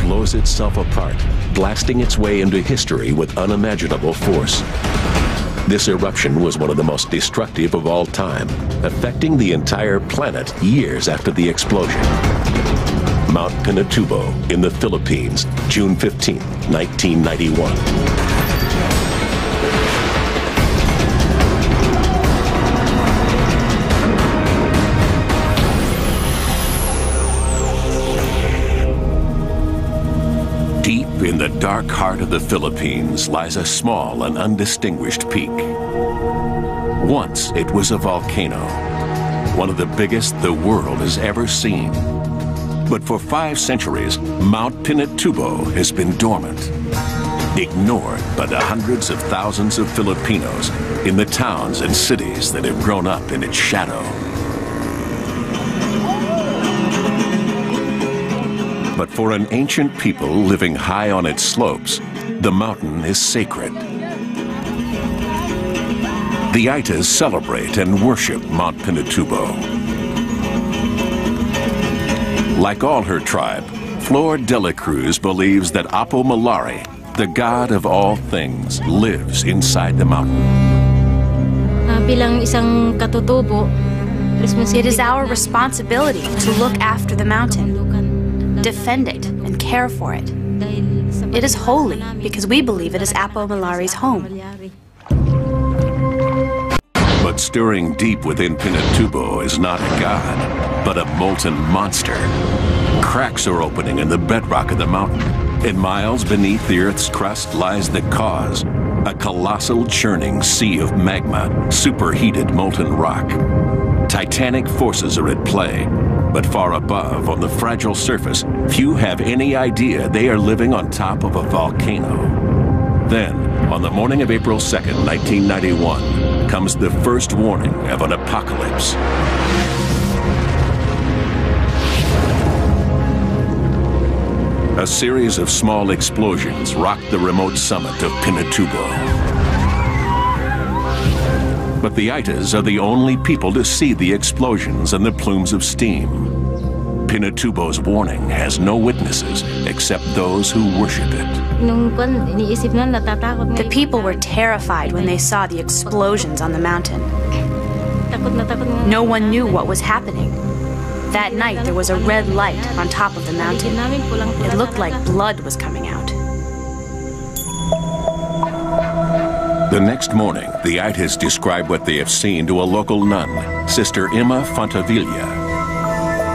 blows itself apart, blasting its way into history with unimaginable force. This eruption was one of the most destructive of all time, affecting the entire planet years after the explosion. Mount Pinatubo in the Philippines, June 15, 1991. Deep in the dark heart of the Philippines lies a small and undistinguished peak. Once it was a volcano, one of the biggest the world has ever seen. But for 5 centuries, Mount Pinatubo has been dormant, ignored by the hundreds of thousands of Filipinos in the towns and cities that have grown up in its shadow. But for an ancient people living high on its slopes, the mountain is sacred. The Aitas celebrate and worship Mount Pinatubo. Like all her tribe, Flor de la Cruz believes that Apo Malari, the god of all things, lives inside the mountain. Bilang isang katutubo, it is our responsibility to look after the mountain, defend it, and care for it. It is holy because we believe it is Apo Malari's home. But stirring deep within Pinatubo is not a god, but a molten monster. Cracks are opening in the bedrock of the mountain, and miles beneath the Earth's crust lies the cause, a colossal churning sea of magma, superheated molten rock. Titanic forces are at play, but far above, on the fragile surface, few have any idea they are living on top of a volcano. Then, on the morning of April 2nd, 1991, comes the first warning of an apocalypse. A series of small explosions rocked the remote summit of Pinatubo. But the Aitas are the only people to see the explosions and the plumes of steam. Pinatubo's warning has no witnesses except those who worship it. The people were terrified when they saw the explosions on the mountain. No one knew what was happening. That night, there was a red light on top of the mountain. It looked like blood was coming out. The next morning, the Aitas describe what they have seen to a local nun, Sister Emma Fontavilla.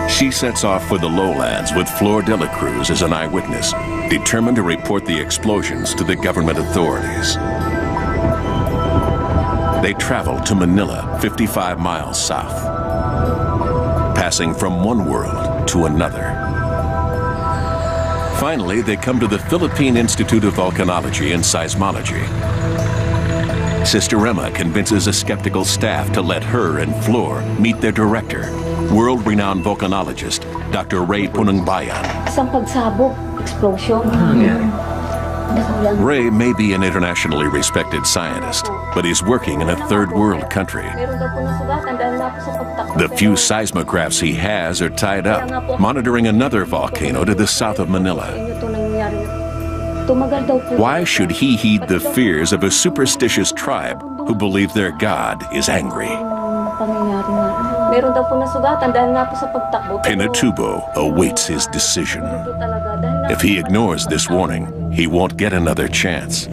She sets off for the lowlands with Flor de la Cruz as an eyewitness, determined to report the explosions to the government authorities. They travel to Manila, 55 miles south, passing from one world to another. Finally, they come to the Philippine Institute of Volcanology and Seismology. Sister Emma convinces a skeptical staff to let her and Flor meet their director, world-renowned volcanologist, Dr. Ray Punangbayan. Isang pagsabog, explosion. Ray may be an internationally respected scientist, but he's working in a third-world country. The few seismographs he has are tied up, monitoring another volcano to the south of Manila. Why should he heed the fears of a superstitious tribe who believe their god is angry? Pinatubo awaits his decision. If he ignores this warning, he won't get another chance.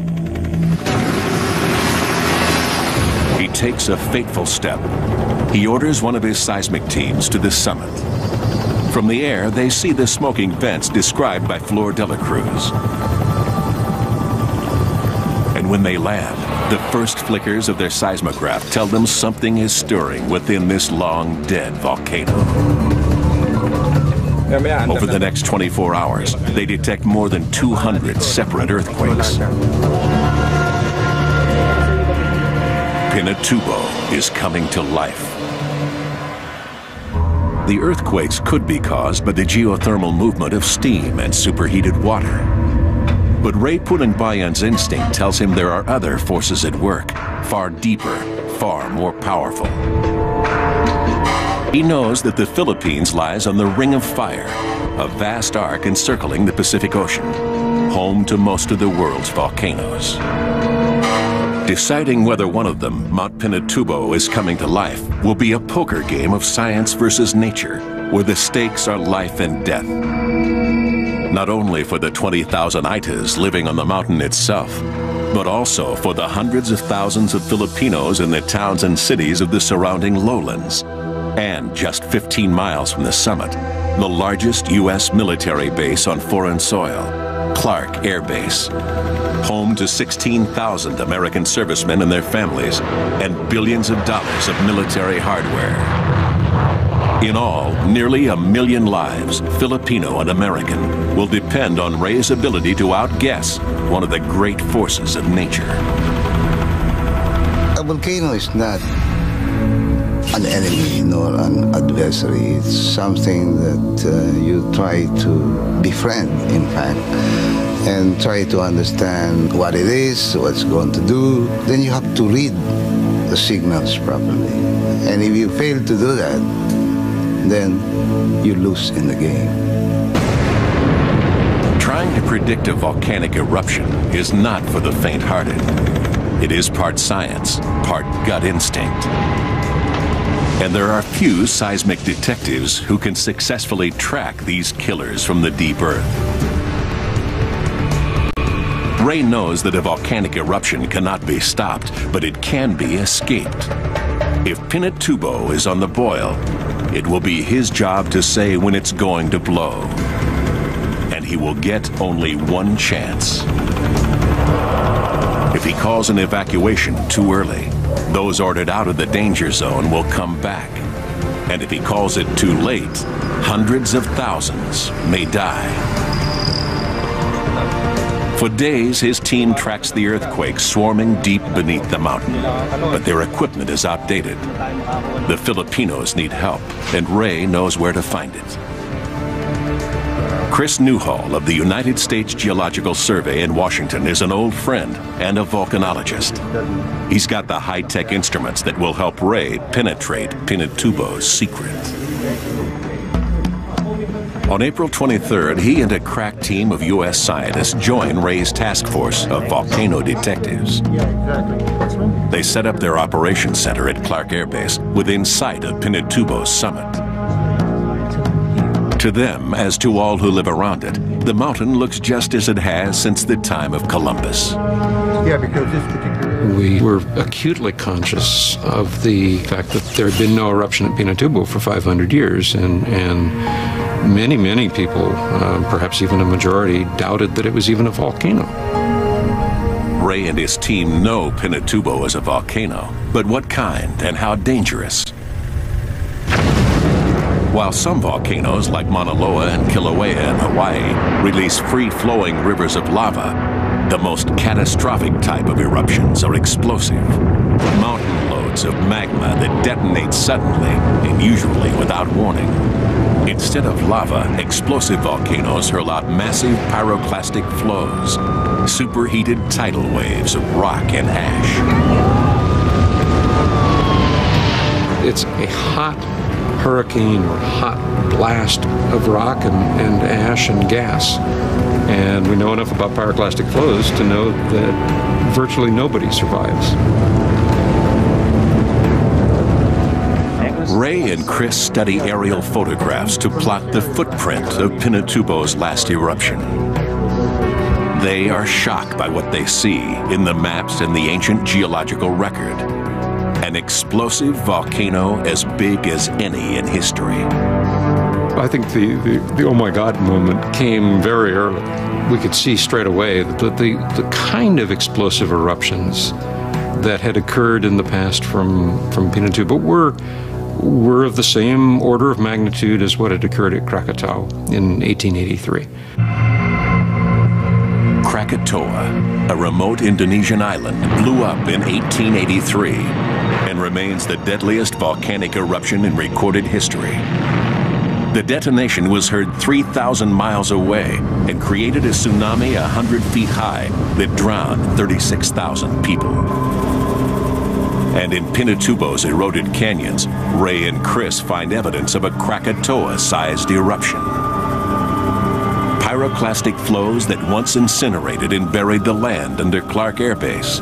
He takes a fateful step. He orders one of his seismic teams to the summit. From the air, they see the smoking vents described by Flor de la Cruz. And when they land, the first flickers of their seismograph tell them something is stirring within this long-dead volcano. Over the next 24 hours, they detect more than 200 separate earthquakes. Pinatubo is coming to life. The earthquakes could be caused by the geothermal movement of steam and superheated water. But Ray Punangbayan's instinct tells him there are other forces at work, far deeper, far more powerful. He knows that the Philippines lies on the Ring of Fire, a vast arc encircling the Pacific Ocean, home to most of the world's volcanoes. Deciding whether one of them, Mount Pinatubo, is coming to life will be a poker game of science versus nature, where the stakes are life and death. Not only for the 20,000 Aitas living on the mountain itself, but also for the hundreds of thousands of Filipinos in the towns and cities of the surrounding lowlands. And just 15 miles from the summit, the largest U.S. military base on foreign soil, Clark Air Base, home to 16,000 American servicemen and their families, and billions of dollars of military hardware. In all, nearly 1 million lives, Filipino and American, will depend on Ray's ability to outguess one of the great forces of nature. A volcano is not an enemy nor an adversary. It's something that you try to befriend, in fact, and try to understand what it is, what it's going to do. Then you have to read the signals properly. And if you fail to do that, then you lose in the game. Trying to predict a volcanic eruption is not for the faint-hearted. It is part science, part gut instinct. And there are few seismic detectives who can successfully track these killers from the deep earth. Ray knows that a volcanic eruption cannot be stopped, but it can be escaped. If Pinatubo is on the boil, it will be his job to say when it's going to blow. And he will get only one chance. If he calls an evacuation too early, those ordered out of the danger zone will come back. And if he calls it too late, hundreds of thousands may die. For days, his team tracks the earthquakes swarming deep beneath the mountain, but their equipment is outdated. The Filipinos need help, and Ray knows where to find it. Chris Newhall of the United States Geological Survey in Washington is an old friend and a volcanologist. He's got the high-tech instruments that will help Ray penetrate Pinatubo's secret. On April 23rd, he and a crack team of U.S. scientists join Ray's task force of volcano detectives. They set up their operations center at Clark Air Base within sight of Pinatubo's summit. To them, as to all who live around it, the mountain looks just as it has since the time of Columbus. Yeah, because this particular... We were acutely conscious of the fact that there had been no eruption at Pinatubo for 500 years, and many people, perhaps even a majority, doubted that it was even a volcano. Ray and his team know Pinatubo is a volcano, but what kind and how dangerous? While some volcanoes, like Mauna Loa and Kilauea in Hawaii, release free-flowing rivers of lava, the most catastrophic type of eruptions are explosive. Mountain loads of magma that detonate suddenly and usually without warning. Instead of lava, explosive volcanoes hurl out massive pyroclastic flows, superheated tidal waves of rock and ash. It's a hot hurricane or hot blast of rock and ash and gas. And we know enough about pyroclastic flows to know that virtually nobody survives. Ray and Chris study aerial photographs to plot the footprint of Pinatubo's last eruption. They are shocked by what they see in the maps and the ancient geological record. An explosive volcano as big as any in history. I think the oh my God moment came very early. We could see straight away that the kind of explosive eruptions that had occurred in the past from Pinatubo were of the same order of magnitude as what had occurred at Krakatau in 1883. Krakatoa, a remote Indonesian island, blew up in 1883 and remains the deadliest volcanic eruption in recorded history. The detonation was heard 3,000 miles away and created a tsunami 100 feet high that drowned 36,000 people. And in Pinatubo's eroded canyons, Ray and Chris find evidence of a Krakatoa-sized eruption. Pyroclastic flows that once incinerated and buried the land under Clark Air Base.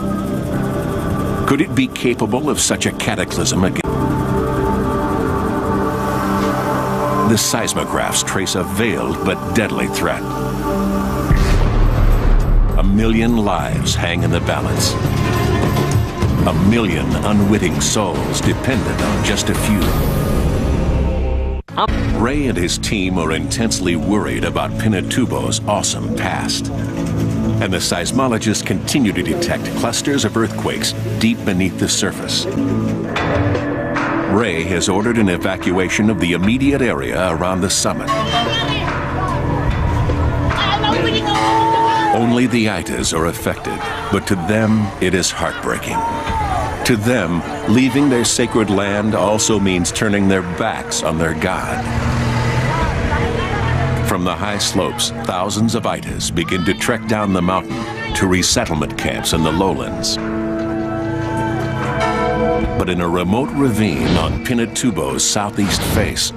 Could it be capable of such a cataclysm again? The seismographs trace a veiled but deadly threat. 1 million lives hang in the balance. 1 million unwitting souls dependent on just a few. Ray and his team are intensely worried about Pinatubo's awesome past. And the seismologists continue to detect clusters of earthquakes deep beneath the surface. Ray has ordered an evacuation of the immediate area around the summit. Only the Itas are affected, but to them it is heartbreaking. To them, leaving their sacred land also means turning their backs on their God. From the high slopes, thousands of Itas begin to trek down the mountain to resettlement camps in the lowlands. But in a remote ravine on Pinatubo's southeast face,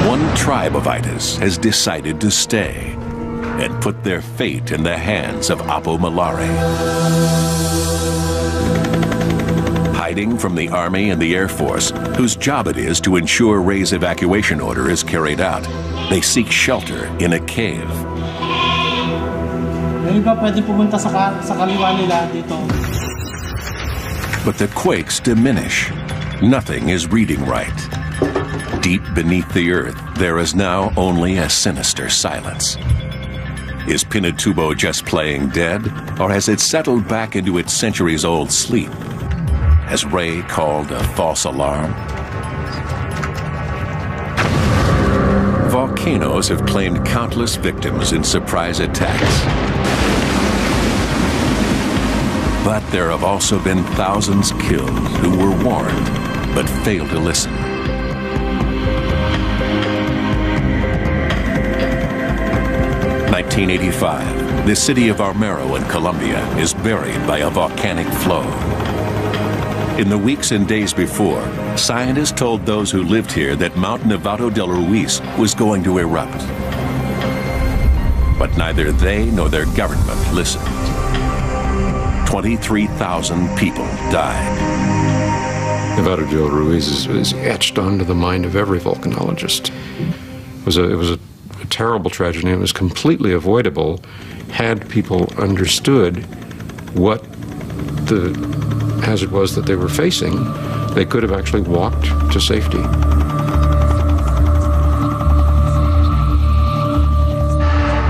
one tribe of Itas has decided to stay and put their fate in the hands of Apo Malare. Hiding from the Army and the Air Force, whose job it is to ensure Ray's evacuation order is carried out, they seek shelter in a cave. But the quakes diminish. Nothing is reading right. Deep beneath the earth, there is now only a sinister silence. Is Pinatubo just playing dead, or has it settled back into its centuries-old sleep? Has Ray called a false alarm? Volcanoes have claimed countless victims in surprise attacks. But there have also been thousands killed who were warned, but failed to listen. In 1985, the city of Armero in Colombia is buried by a volcanic flow. In the weeks and days before, scientists told those who lived here that Mount Nevado del Ruiz was going to erupt. But neither they nor their government listened. 23,000 people died. Nevado del Ruiz is etched onto the mind of every volcanologist. It was a terrible tragedy. It was completely avoidable had people understood what the hazard was that they were facing. They could have actually walked to safety.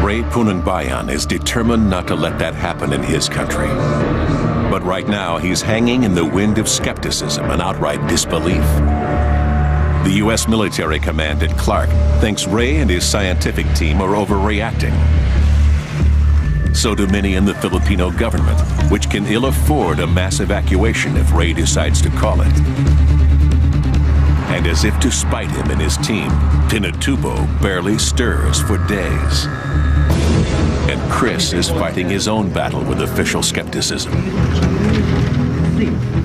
Ray Punangbayan is determined not to let that happen in his country. But right now, he's hanging in the wind of skepticism and outright disbelief. The U.S. military command at Clark thinks Ray and his scientific team are overreacting. So do many in the Filipino government, which can ill afford a mass evacuation if Ray decides to call it. And as if to spite him and his team, Pinatubo barely stirs for days. And Chris is fighting his own battle with official skepticism.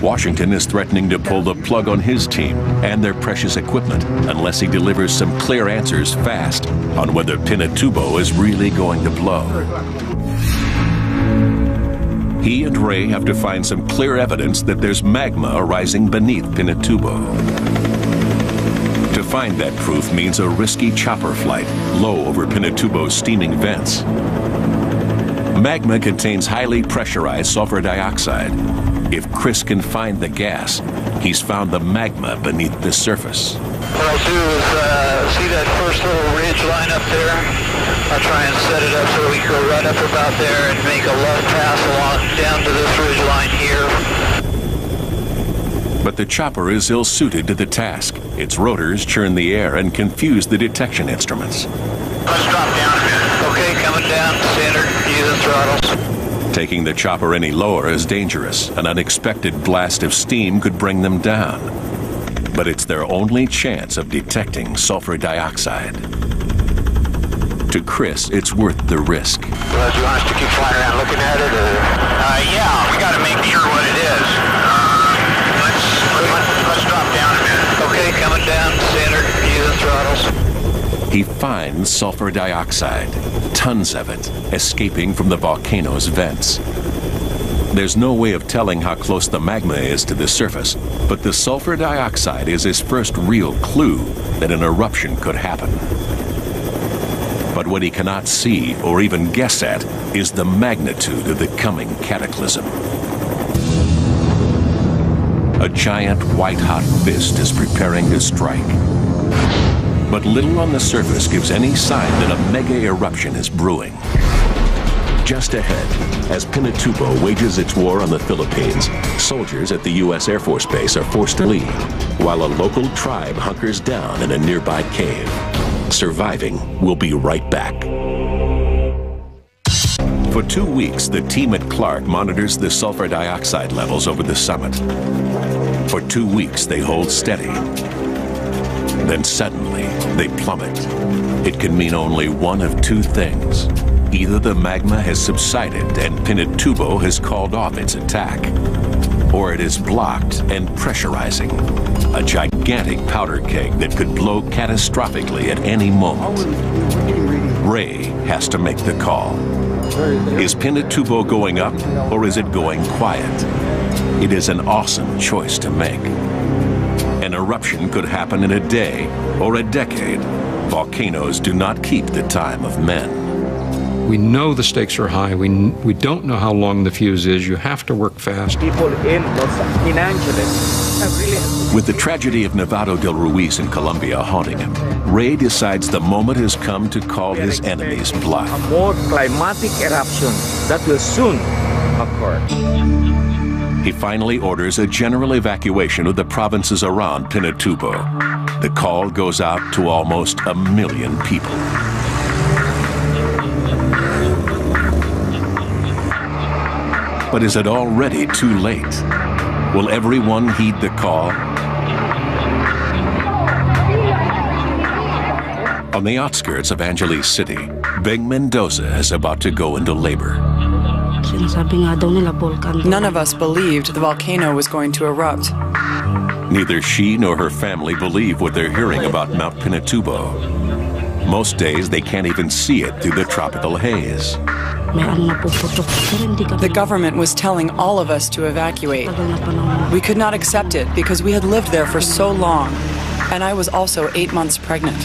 Washington is threatening to pull the plug on his team and their precious equipment unless he delivers some clear answers fast on whether Pinatubo is really going to blow. He and Ray have to find some clear evidence that there's magma arising beneath Pinatubo. To find that proof means a risky chopper flight low over Pinatubo's steaming vents. Magma contains highly pressurized sulfur dioxide. If Chris can find the gas, he's found the magma beneath the surface. What I'll do is see that first little ridge line up there. I'll try and set it up so we can go right up about there and make a left pass along down to this ridge line here. But the chopper is ill-suited to the task. Its rotors churn the air and confuse the detection instruments. Let's drop down a bit. Okay, coming down, standard, using throttles. Taking the chopper any lower is dangerous. An unexpected blast of steam could bring them down. But it's their only chance of detecting sulfur dioxide. To Chris, it's worth the risk. Well, do you want us to keep flying around looking at it, or? Yeah, we got to make sure what it is. Let's down, standard, using throttles. He finds sulfur dioxide, tons of it, escaping from the volcano's vents. There's no way of telling how close the magma is to the surface, but the sulfur dioxide is his first real clue that an eruption could happen. But what he cannot see or even guess at is the magnitude of the coming cataclysm. A giant white-hot fist is preparing to strike. But little on the surface gives any sign that a mega eruption is brewing. Just ahead, as Pinatubo wages its war on the Philippines, soldiers at the U.S. Air Force Base are forced to leave, while a local tribe hunkers down in a nearby cave. Surviving will be right back. For 2 weeks, the team at Clark monitors the sulfur dioxide levels over the summit. For 2 weeks, they hold steady. Then suddenly, they plummet. It can mean only one of two things. Either the magma has subsided and Pinatubo has called off its attack, or it is blocked and pressurizing. A gigantic powder keg that could blow catastrophically at any moment. Ray has to make the call. Is Pinatubo going up, or is it going quiet? It is an awesome choice to make. An eruption could happen in a day or a decade. Volcanoes do not keep the time of men. We know the stakes are high. We don't know how long the fuse is. You have to work fast. People in Los Angeles have really... With the tragedy of Nevado del Ruiz in Colombia haunting him, Ray decides the moment has come to call his enemies bluff. A more climatic eruption that will soon occur. He finally orders a general evacuation of the provinces around Pinatubo. The call goes out to almost 1 million people. But is it already too late? Will everyone heed the call? On the outskirts of Angeles City, Beng Mendoza is about to go into labor. None of us believed the volcano was going to erupt. Neither she nor her family believe what they're hearing about Mount Pinatubo. Most days they can't even see it through the tropical haze. The government was telling all of us to evacuate. We could not accept it because we had lived there for so long, and I was also 8 months pregnant.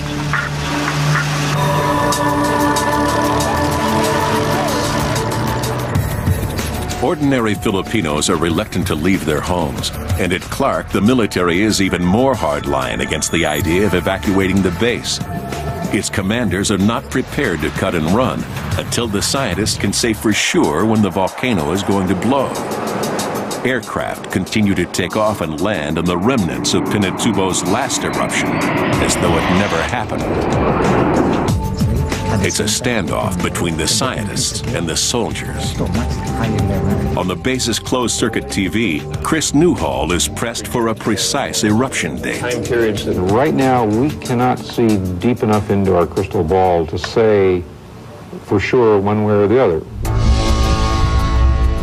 Ordinary Filipinos are reluctant to leave their homes, and at Clark, the military is even more hardline against the idea of evacuating the base. Its commanders are not prepared to cut and run until the scientists can say for sure when the volcano is going to blow. Aircraft continue to take off and land on the remnants of Pinatubo's last eruption, as though it never happened. It's a standoff between the scientists and the soldiers. On the base's closed-circuit TV, Chris Newhall is pressed for a precise eruption date. Right now, we cannot see deep enough into our crystal ball to say for sure one way or the other.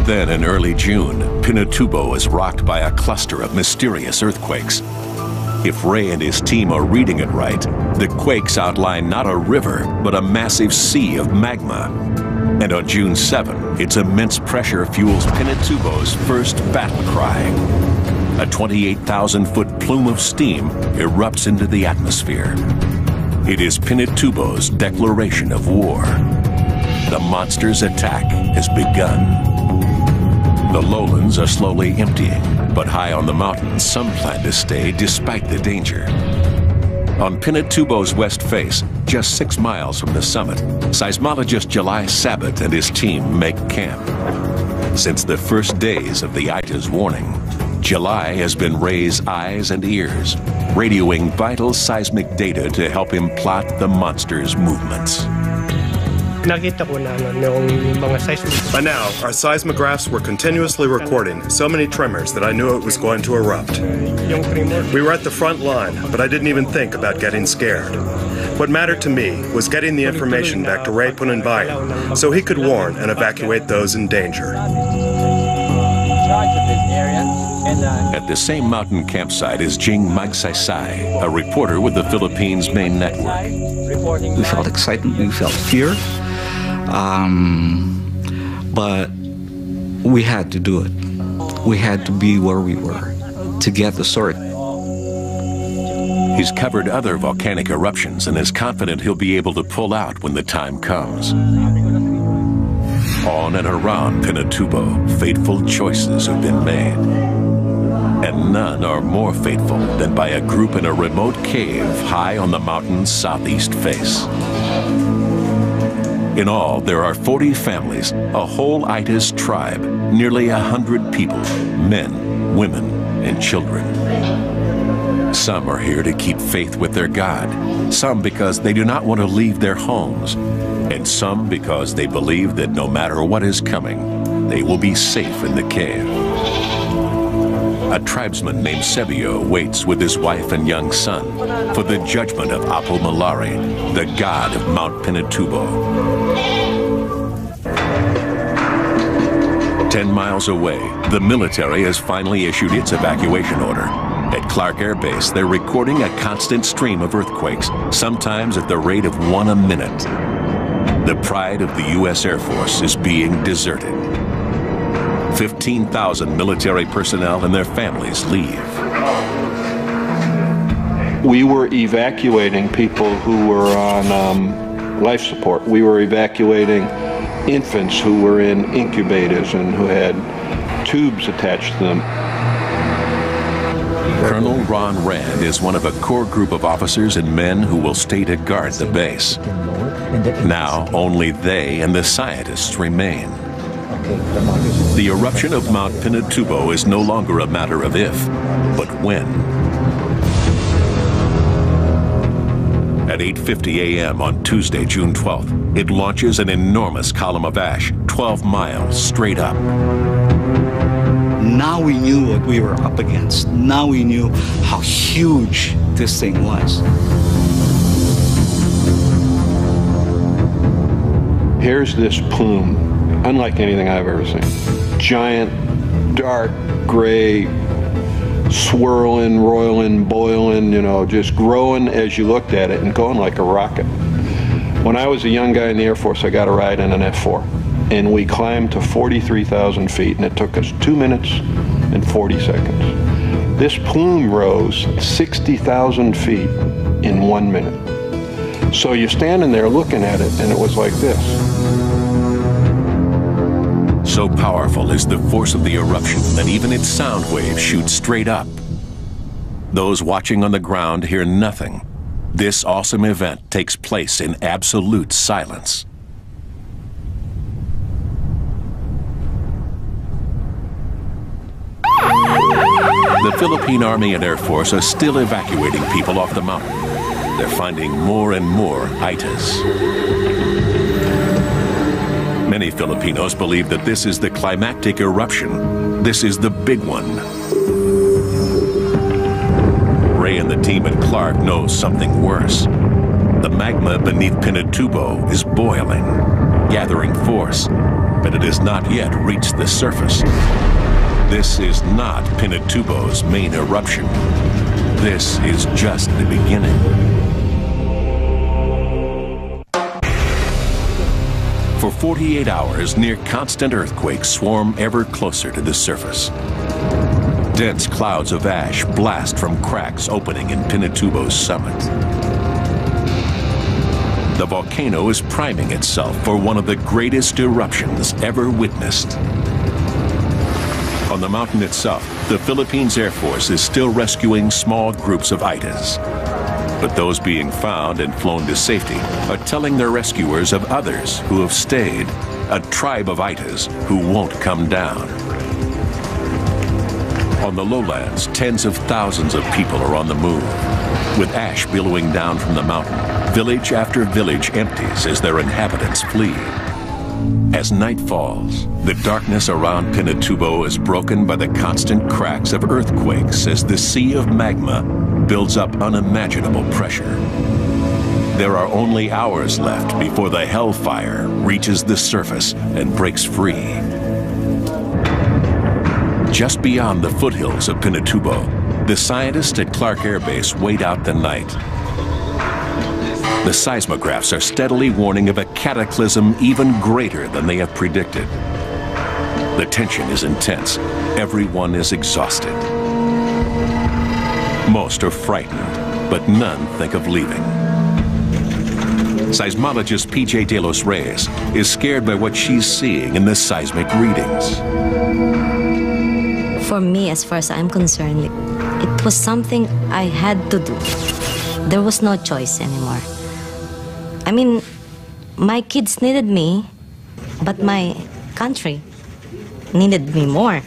Then in early June, Pinatubo is rocked by a cluster of mysterious earthquakes. If Ray and his team are reading it right, the quakes outline not a river, but a massive sea of magma. And on June 7, its immense pressure fuels Pinatubo's first battle cry. A 28,000-foot plume of steam erupts into the atmosphere. It is Pinatubo's declaration of war. The monster's attack has begun. The lowlands are slowly emptying, but high on the mountains, some plan to stay despite the danger. On Pinatubo's west face, just 6 miles from the summit, seismologist July Sabat and his team make camp. Since the first days of the Ita's warning, July has been Ray's eyes and ears, radioing vital seismic data to him plot the monster's movements. By now, our seismographs were continuously recording so many tremors that I knew it was going to erupt. We were at the front line, but I didn't even think about getting scared. What mattered to me was getting the information back to Ray Pununbayan so he could warn and evacuate those in danger. At the same mountain campsite is Jing Magsaysay, a reporter with the Philippines main network. We felt excitement, we felt fear, but we had to do it. We had to be where we were to get the story. He's covered other volcanic eruptions and is confident he'll be able to pull out when the time comes. On and around Pinatubo, fateful choices have been made. And none are more fateful than by a group in a remote cave high on the mountain's southeast face. In all, there are 40 families, a whole Itis tribe, nearly 100 people, men, women, and children. Some are here to keep faith with their God, some because they do not want to leave their homes, and some because they believe that no matter what is coming, they will be safe in the cave. A tribesman named Sebio waits with his wife and young son for the judgment of Apo Malari, the god of Mount Pinatubo. 10 miles away, the military has finally issued its evacuation order. At Clark Air Base, they're recording a constant stream of earthquakes, sometimes at the rate of 1 a minute. The pride of the U.S. Air Force is being deserted. 15,000 military personnel and their families leave. We were evacuating people who were on life support. We were evacuating infants who were in incubators and who had tubes attached to them. Colonel Ron Rand is one of a core group of officers and men who will stay to guard the base. Now, only they and the scientists remain. The eruption of Mount Pinatubo is no longer a matter of if, but when. At 8:50 a.m. on Tuesday, June 12th, it launches an enormous column of ash, 12 miles straight up. Now we knew what we were up against. Now we knew how huge this thing was. Here's this plume, unlike anything I've ever seen. Giant, dark, gray, swirling, roiling, boiling, you know, just growing as you looked at it and going like a rocket. When I was a young guy in the Air Force, I got a ride in an F-4. And we climbed to 43,000 feet, and it took us 2 minutes and 40 seconds. This plume rose 60,000 feet in 1 minute. So you're standing there looking at it, and it was like this. So powerful is the force of the eruption that even its sound waves shoot straight up. Those watching on the ground hear nothing. This awesome event takes place in absolute silence. The Philippine Army and Air Force are still evacuating people off the mountain. They're finding more and more itis. Many Filipinos believe that this is the climactic eruption. This is the big one. Ray and the team at Clark know something worse. The magma beneath Pinatubo is boiling, gathering force, but it has not yet reached the surface. This is not Pinatubo's main eruption. This is just the beginning. For 48 hours, near constant earthquakes swarm ever closer to the surface. Dense clouds of ash blast from cracks opening in Pinatubo's summit. The volcano is priming itself for one of the greatest eruptions ever witnessed. On the mountain itself, the Philippines Air Force is still rescuing small groups of itis. But those being found and flown to safety are telling their rescuers of others who have stayed, a tribe of itis who won't come down. On the lowlands, tens of thousands of people are on the move. With ash billowing down from the mountain, village after village empties as their inhabitants flee. As night falls, the darkness around Pinatubo is broken by the constant cracks of earthquakes as the sea of magma builds up unimaginable pressure. There are only hours left before the hellfire reaches the surface and breaks free. Just beyond the foothills of Pinatubo, the scientists at Clark Air Base wait out the night. The seismographs are steadily warning of a cataclysm even greater than they have predicted. The tension is intense. Everyone is exhausted. Most are frightened, but none think of leaving. Seismologist PJ De Los Reyes is scared by what she's seeing in the seismic readings. For me, as far as I'm concerned, it was something I had to do. There was no choice anymore. I mean, my kids needed me, but my country needed me more.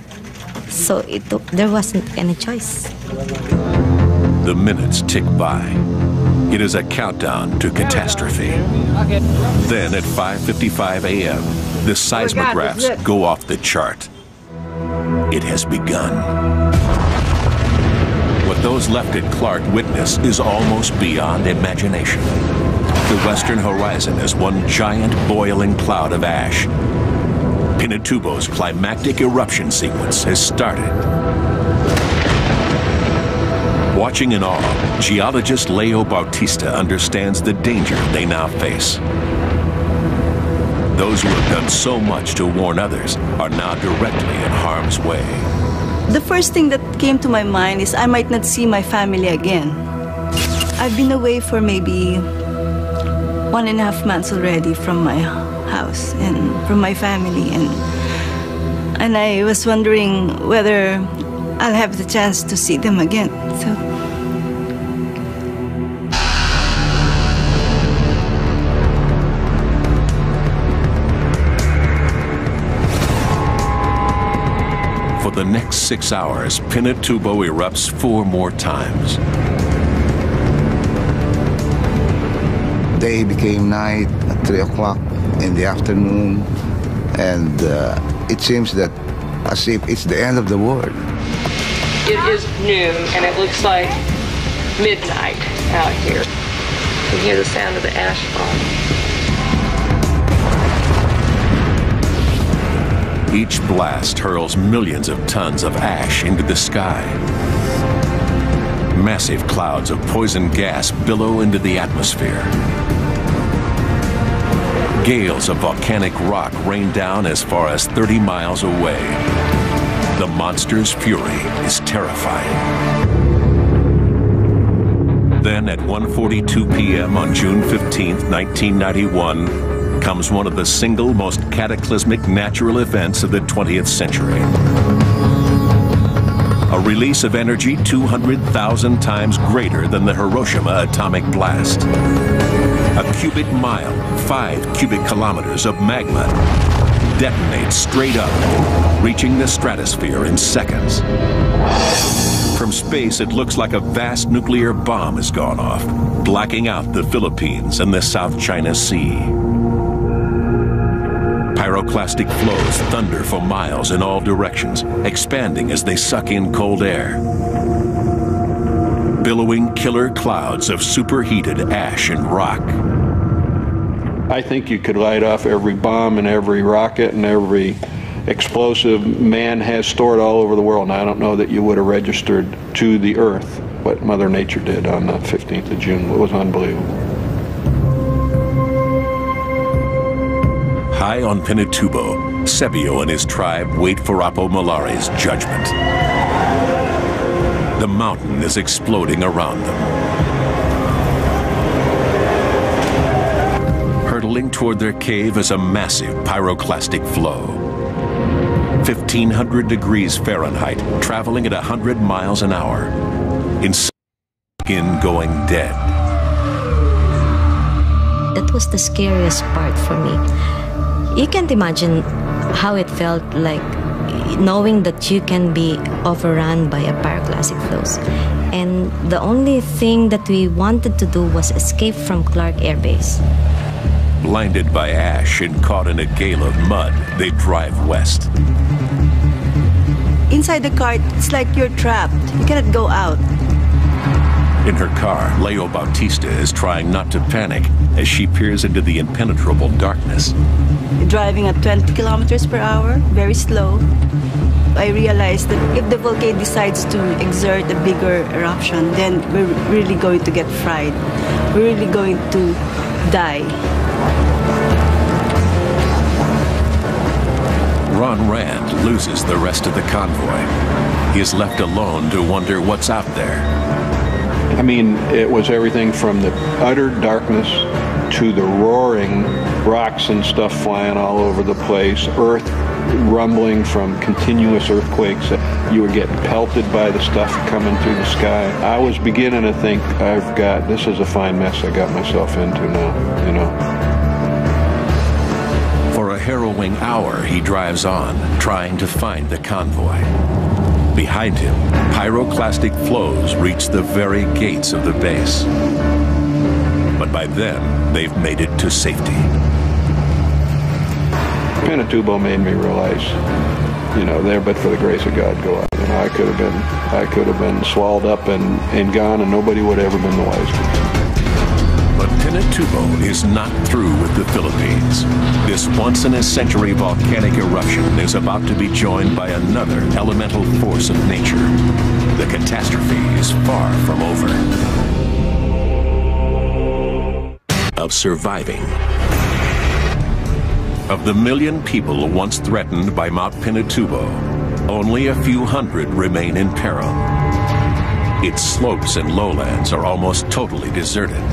So there wasn't any choice. The minutes tick by. It is a countdown to catastrophe. Then at 5:55 a.m., the seismographs go off the chart. It has begun. What those left at Clark witness is almost beyond imagination. The western horizon is one giant boiling cloud of ash. Pinatubo's climactic eruption sequence has started. Watching in awe, geologist Leo Bautista understands the danger they now face. Those who have done so much to warn others are now directly in harm's way. The first thing that came to my mind is I might not see my family again. I've been away for maybe 1.5 months already from my house and from my family, and I was wondering whether I'll have the chance to see them again. For the next 6 hours, Pinatubo erupts 4 more times. Day became night at 3 o'clock in the afternoon, and it seems that as if it's the end of the world. It is noon, and it looks like midnight out here. You can hear the sound of the ash falling. Each blast hurls millions of tons of ash into the sky. Massive clouds of poison gas billow into the atmosphere. Gales of volcanic rock rain down as far as 30 miles away. The monster's fury is terrifying. Then at 1:42 p.m. on June 15, 1991, comes one of the single most cataclysmic natural events of the 20th century. A release of energy 200,000 times greater than the Hiroshima atomic blast. A cubic mile, 5 cubic kilometers of magma detonates straight up, reaching the stratosphere in seconds. From space, it looks like a vast nuclear bomb has gone off, blacking out the Philippines and the South China Sea. Pyroclastic flows thunder for miles in all directions, expanding as they suck in cold air. Billowing killer clouds of superheated ash and rock. I think you could light off every bomb and every rocket and every explosive man has stored all over the world, and I don't know that you would have registered to the Earth what Mother Nature did on the 15th of June. It was unbelievable. High on Pinatubo, Sebio and his tribe wait for Apo Malare's judgment. The mountain is exploding around them. Hurtling toward their cave is a massive pyroclastic flow. 1,500 degrees Fahrenheit, traveling at 100 miles an hour. In skin going dead. That was the scariest part for me. You can't imagine how it felt like knowing that you can be overrun by a pyroclastic flows. And the only thing that we wanted to do was escape from Clark Air Base. Blinded by ash and caught in a gale of mud, they drive west. Inside the car, it's like you're trapped. You cannot go out. In her car, Leo Bautista is trying not to panic as she peers into the impenetrable darkness. driving at 20 kilometers per hour, very slow. I realized that if the volcano decides to exert a bigger eruption, then we're really going to get fried. We're really going to die. Ron Rand loses the rest of the convoy. He is left alone to wonder what's out there. I mean, it was everything from the utter darkness to the roaring rocks and stuff flying all over the place, earth rumbling from continuous earthquakes. You were getting pelted by the stuff coming through the sky. I was beginning to think, this is a fine mess I got myself into now, you know. For a harrowing hour, he drives on, trying to find the convoy. Behind him, pyroclastic flows reach the very gates of the base. But by then, they've made it to safety. Pinatubo made me realize, you know, there but for the grace of God go out. You know, I could have been swallowed up and gone, and nobody would have ever been the wiser. But Pinatubo is not through with the Philippines. This once-in-a-century volcanic eruption is about to be joined by another elemental force of nature. The catastrophe is far from over. Of surviving. Of the 1 million people once threatened by Mount Pinatubo, only a few hundred remain in peril. Its slopes and lowlands are almost totally deserted.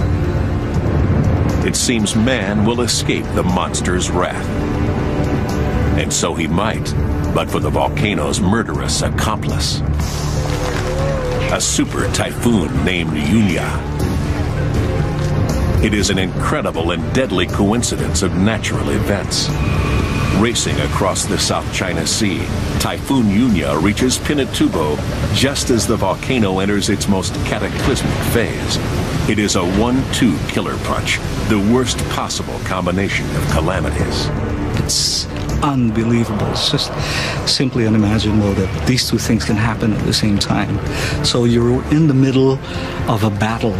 It seems man will escape the monster's wrath. And so he might, but for the volcano's murderous accomplice. A super typhoon named Yunya. It is an incredible and deadly coincidence of natural events. Racing across the South China Sea, Typhoon Yunya reaches Pinatubo just as the volcano enters its most cataclysmic phase. It is a 1-2 killer punch, the worst possible combination of calamities. It's unbelievable. It's just simply unimaginable that these two things can happen at the same time. So you're in the middle of a battle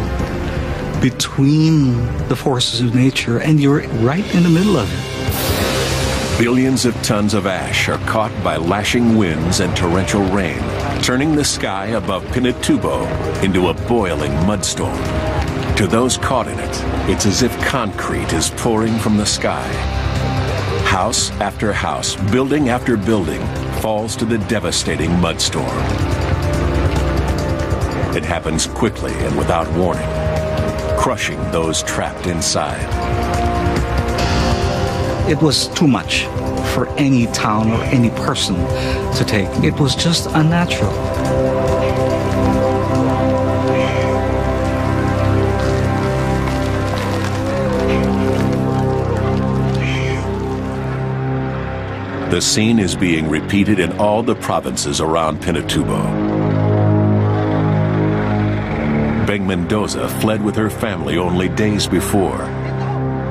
between the forces of nature, and you're right in the middle of it. Billions of tons of ash are caught by lashing winds and torrential rain, turning the sky above Pinatubo into a boiling mudstorm. To those caught in it, it's as if concrete is pouring from the sky. House after house, building after building, falls to the devastating mudstorm. It happens quickly and without warning, crushing those trapped inside. It was too much for any town or any person to take. It was just unnatural. The scene is being repeated in all the provinces around Pinatubo. Beng Mendoza fled with her family only days before.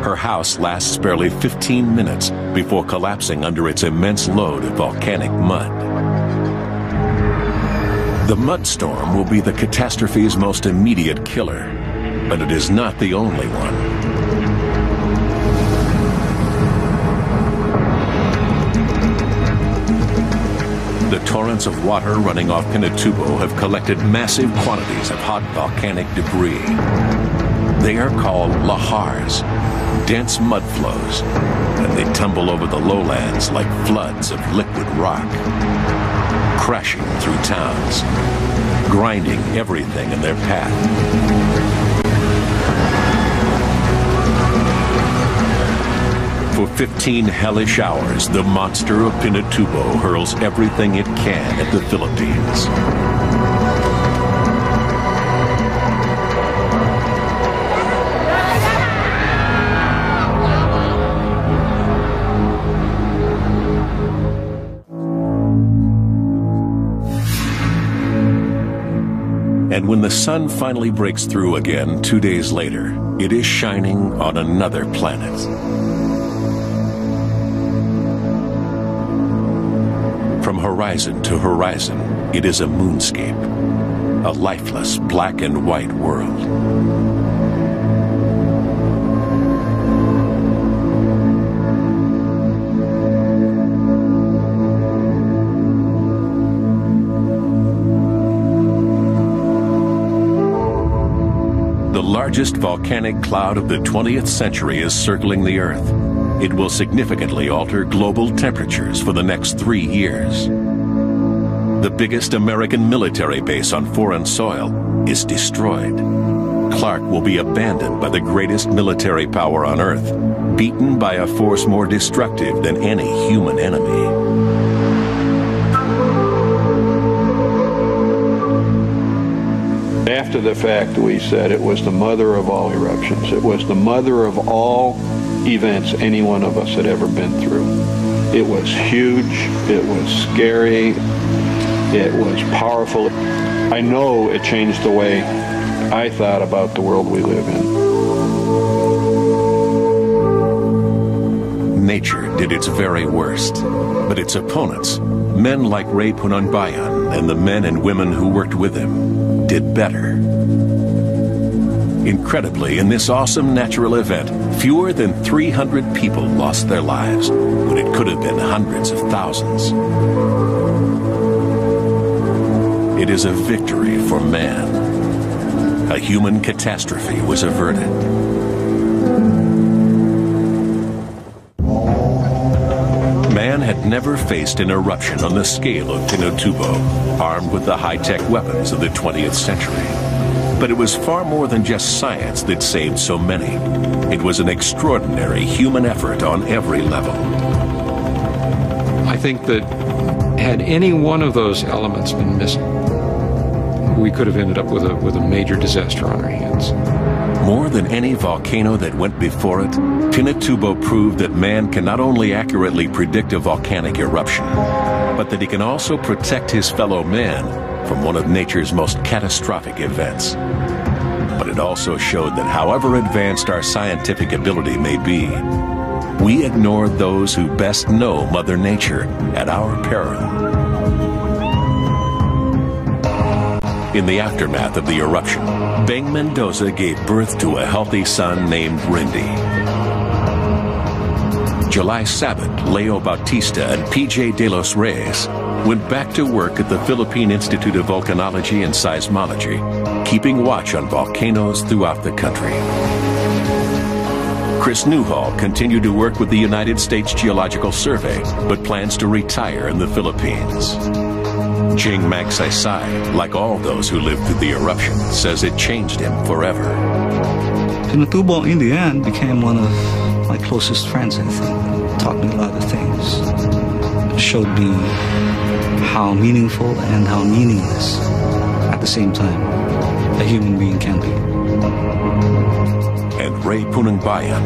Her house lasts barely 15 minutes before collapsing under its immense load of volcanic mud. The mudstorm will be the catastrophe's most immediate killer, but it is not the only one. The torrents of water running off Pinatubo have collected massive quantities of hot volcanic debris. They are called lahars, dense mud flows, and they tumble over the lowlands like floods of liquid rock, crashing through towns, grinding everything in their path. For 15 hellish hours, the monster of Pinatubo hurls everything it can at the Philippines. And when the sun finally breaks through again 2 days later, it is shining on another planet. From horizon to horizon, it is a moonscape, a lifeless black and white world. largest volcanic cloud of the 20th century is circling the Earth. It will significantly alter global temperatures for the next 3 years. The biggest American military base on foreign soil is destroyed. Clark will be abandoned by the greatest military power on Earth, beaten by a force more destructive than any human enemy. After the fact, we said it was the mother of all eruptions. It was the mother of all events any one of us had ever been through. It was huge, it was scary, it was powerful. I know it changed the way I thought about the world we live in. Nature did its very worst, but its opponents, men like Ray Pununbayan and the men and women who worked with him, did better. Incredibly, in this awesome natural event, fewer than 300 people lost their lives, when it could have been hundreds of thousands. It is a victory for man. A human catastrophe was averted. Man had never faced an eruption on the scale of Pinatubo, armed with the high-tech weapons of the 20th century. But it was far more than just science that saved so many. It was an extraordinary human effort on every level. I think that had any one of those elements been missing, we could have ended up with a major disaster on our hands. More than any volcano that went before it, Pinatubo proved that man can not only accurately predict a volcanic eruption, but that he can also protect his fellow man from one of nature's most catastrophic events. But it also showed that however advanced our scientific ability may be, we ignored those who best know Mother Nature at our peril. In the aftermath of the eruption, Beng Mendoza gave birth to a healthy son named Rindy. July Sabat, Leo Bautista, and PJ De Los Reyes went back to work at the Philippine Institute of Volcanology and Seismology, keeping watch on volcanoes throughout the country. Chris Newhall continued to work with the United States Geological Survey, but plans to retire in the Philippines. Ching Magsaysay, like all those who lived through the eruption, says it changed him forever. Pinatubo, in the end, became one of my closest friends, I think. Taught me a lot of things. Showed me how meaningful and how meaningless, at the same time, a human being can be. And Ray Pununbayan,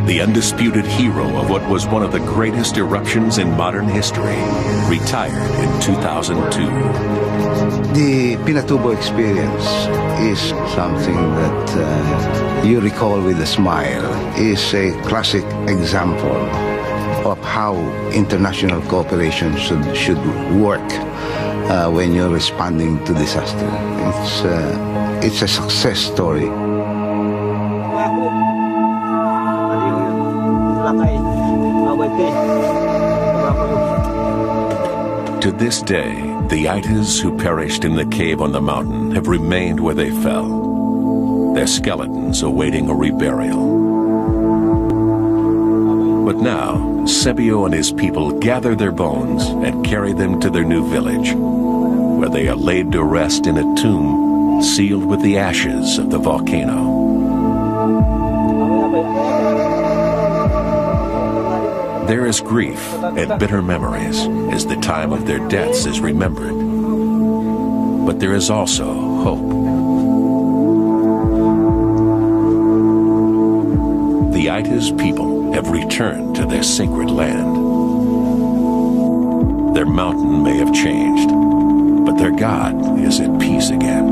the undisputed hero of what was one of the greatest eruptions in modern history, retired in 2002. The Pinatubo experience is something that you recall with a smile. It's a classic example of how international cooperation should work when you're responding to disaster. It's a success story. To this day, the Aitas who perished in the cave on the mountain have remained where they fell, their skeletons awaiting a reburial. But now, Sebio and his people gather their bones and carry them to their new village, where they are laid to rest in a tomb sealed with the ashes of the volcano. There is grief and bitter memories as the time of their deaths is remembered. But there is also hope. The Aitas people have returned to their sacred land. Their mountain may have changed, but their God is at peace again.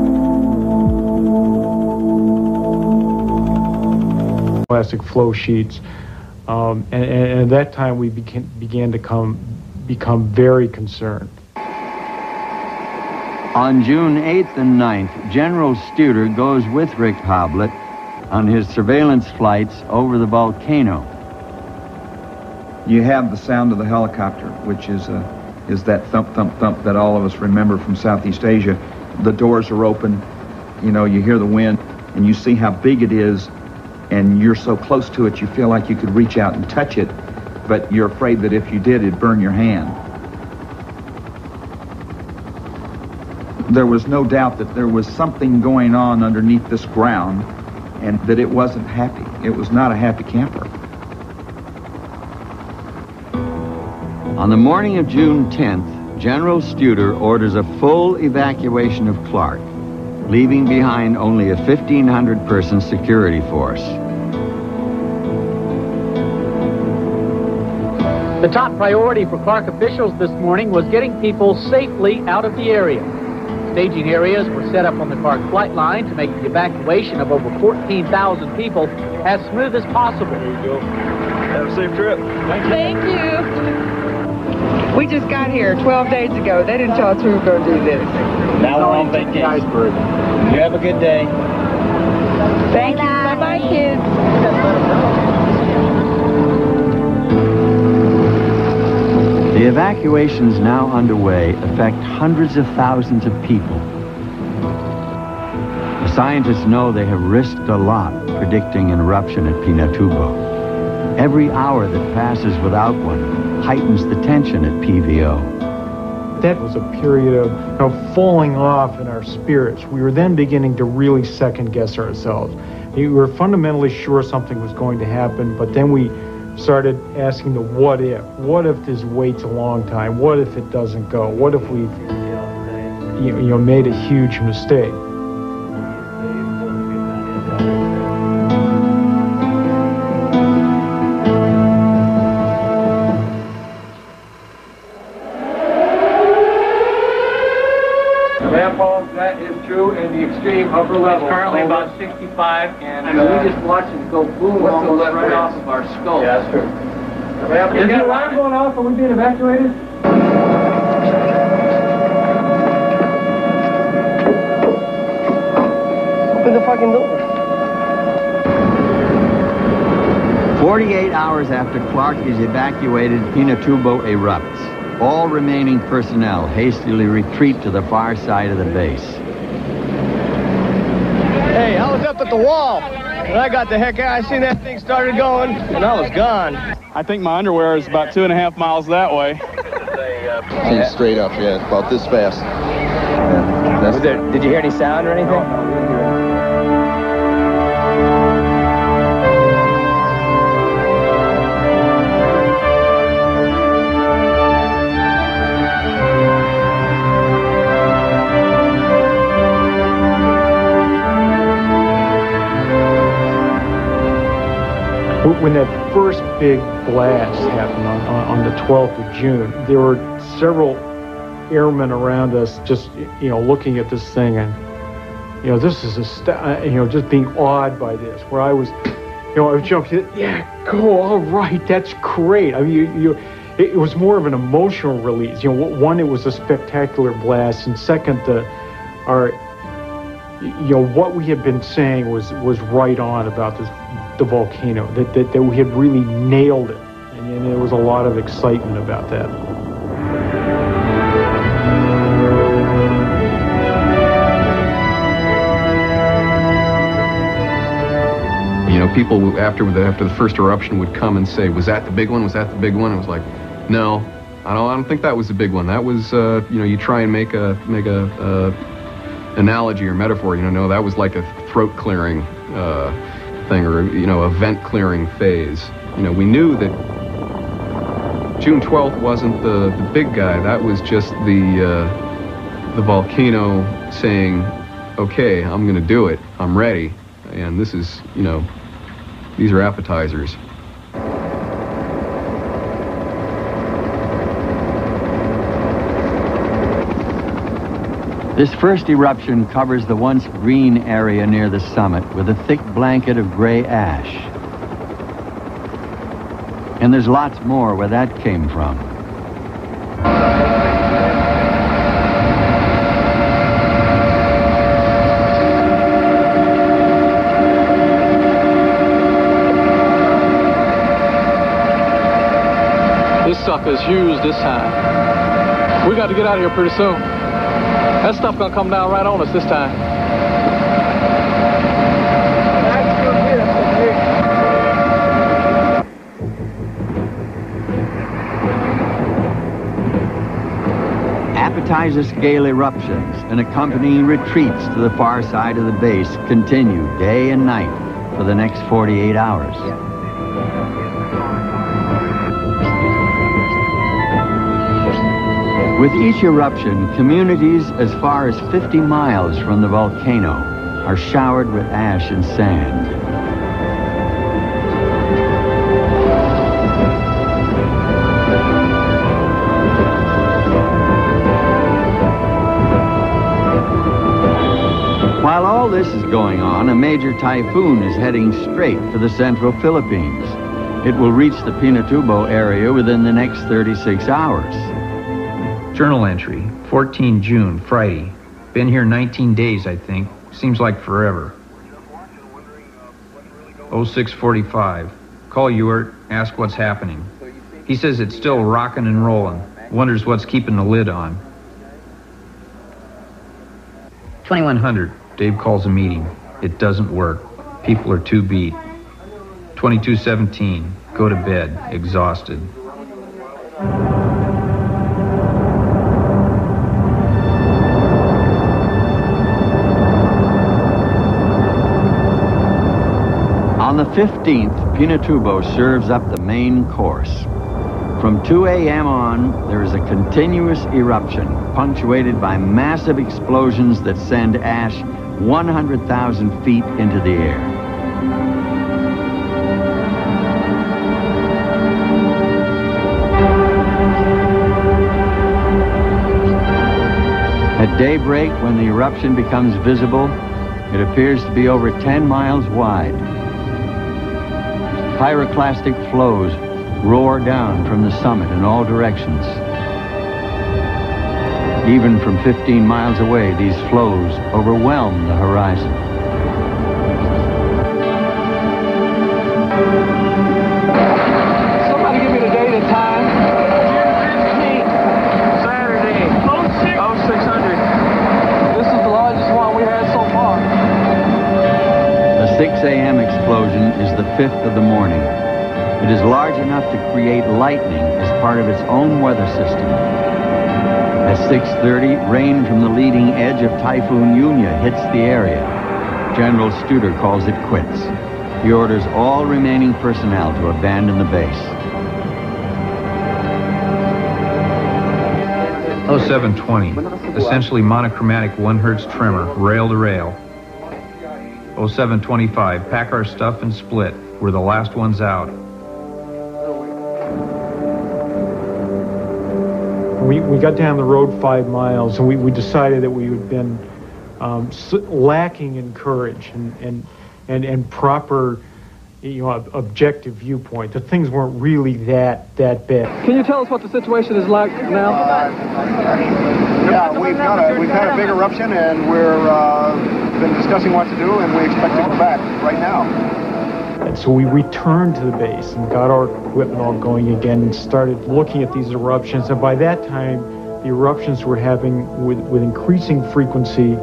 Plastic flow sheets. And at that time, we began to become very concerned. On June 8th and 9th, General Studer goes with Rick Hoblet on his surveillance flights over the volcano. You have the sound of the helicopter, which is that thump, thump, thump that all of us remember from Southeast Asia. The doors are open, you know, you hear the wind. and you see how big it is, and you're so close to it you feel like you could reach out and touch it, but you're afraid that if you did, it'd burn your hand. There was no doubt that there was something going on underneath this ground, and that it wasn't happy. It was not a happy camper. On the morning of June 10th, General Studer orders a full evacuation of Clark, leaving behind only a 1,500-person security force. The top priority for Clark officials this morning was getting people safely out of the area. Staging areas were set up on the Clark flight line to make the evacuation of over 14,000 people as smooth as possible. There you go. Have a safe trip. Thank you. We just got here 12 days ago. They didn't tell us we were going to do this. Now we're on vacation. You have a good day. Thank you. Bye-bye, kids. The evacuations now underway affect hundreds of thousands of people. The scientists know they have risked a lot predicting an eruption at Pinatubo. Every hour that passes without one heightens the tension at PVO. That was a period of falling off in our spirits. We were then beginning to really second guess ourselves. We were fundamentally sure something was going to happen, but then we started asking the what if. What if this waits a long time? What if it doesn't go? What if we've made a huge mistake? That is true in the extreme upper level. It's currently about 65, and we just watched it go boom almost right off of our skull. Yeah, that's true. Is the alarm going off? Are we being evacuated? Open the fucking door. 48 hours after Clark is evacuated, Pinatubo erupts. All remaining personnel hastily retreat to the far side of the base. Hey, I was up at the wall. When I got the heck out, I seen that thing started going, and I was gone. I think my underwear is about 2.5 miles that way. Came straight up, yeah, about this fast. Yeah, did you hear any sound or anything? When that first big blast happened on the 12th of June, there were several airmen around us just, looking at this thing and, this is just being awed by this, where I was, I was jumping, yeah, go, all right, that's great. I mean, it was more of an emotional release. One, it was a spectacular blast, and second, what we had been saying was right on about the volcano, that we had really nailed it, and there was a lot of excitement about that. People after the first eruption would come and say, "Was that the big one? Was that the big one?" It was like, "No, I don't think that was the big one. That was, you try and make a analogy or metaphor. No, that was like a throat clearing thing, or a vent clearing phase. We knew that June 12th wasn't the big guy. That was just the volcano saying, okay, I'm going to do it. I'm ready. And this is, these are appetizers." This first eruption covers the once green area near the summit with a thick blanket of gray ash. And there's lots more where that came from. This sucker's huge this time. We got to get out of here pretty soon. That stuff gonna come down right on us this time. appetizes scale eruptions and accompanying retreats to the far side of the base continue day and night for the next 48 hours. With each eruption, communities as far as 50 miles from the volcano are showered with ash and sand. While all this is going on, a major typhoon is heading straight for the central Philippines. It will reach the Pinatubo area within the next 36 hours. Journal entry, 14 June, Friday. Been here 19 days, I think. Seems like forever. 0645. Call Ewart, ask what's happening. He says it's still rocking and rolling. Wonders what's keeping the lid on. 2100. Dave calls a meeting. It doesn't work. People are too beat. 2217. Go to bed, exhausted. On the 15th, Pinatubo serves up the main course. From 2 a.m. on, there is a continuous eruption, punctuated by massive explosions that send ash 100,000 feet into the air. At daybreak, when the eruption becomes visible, it appears to be over 10 miles wide. Pyroclastic flows roar down from the summit in all directions. Even from 15 miles away, these flows overwhelm the horizon. Somebody give me the date and time. Saturday. 0600. This is the largest one we had so far. The 6 a.m. explosion is the 5th of the morning. It is large enough to create lightning as part of its own weather system. At 6:30, rain from the leading edge of Typhoon Yunya hits the area. General Studer calls it quits. He orders all remaining personnel to abandon the base. 0720. Essentially monochromatic 1 Hz tremor, rail to rail. 0725. Pack our stuff and split. We're the last ones out. We got down the road 5 miles, and we decided that we had been lacking in courage and proper, objective viewpoint. That things weren't really that bad. Can you tell us what the situation is like now? Yeah, we've had a big eruption, and we're been discussing what to do, and we expect to go back right now. And so we returned to the base and got our equipment all going again and started looking at these eruptions. And by that time, the eruptions were having, with increasing frequency,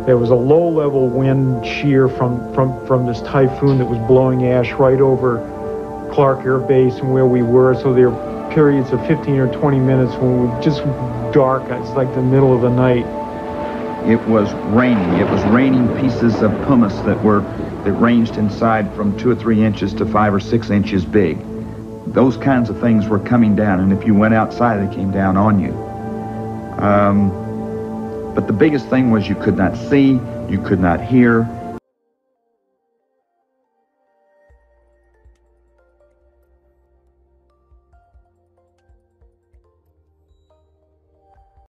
there was a low-level wind shear from this typhoon that was blowing ash right over Clark Air Base and where we were. So there were periods of 15 or 20 minutes when it was just dark. It's like the middle of the night. It was raining. It was raining pieces of pumice that ranged inside from 2 or 3 inches to 5 or 6 inches big. Those kinds of things were coming down, and if you went outside, they came down on you. But the biggest thing was you could not see, you could not hear,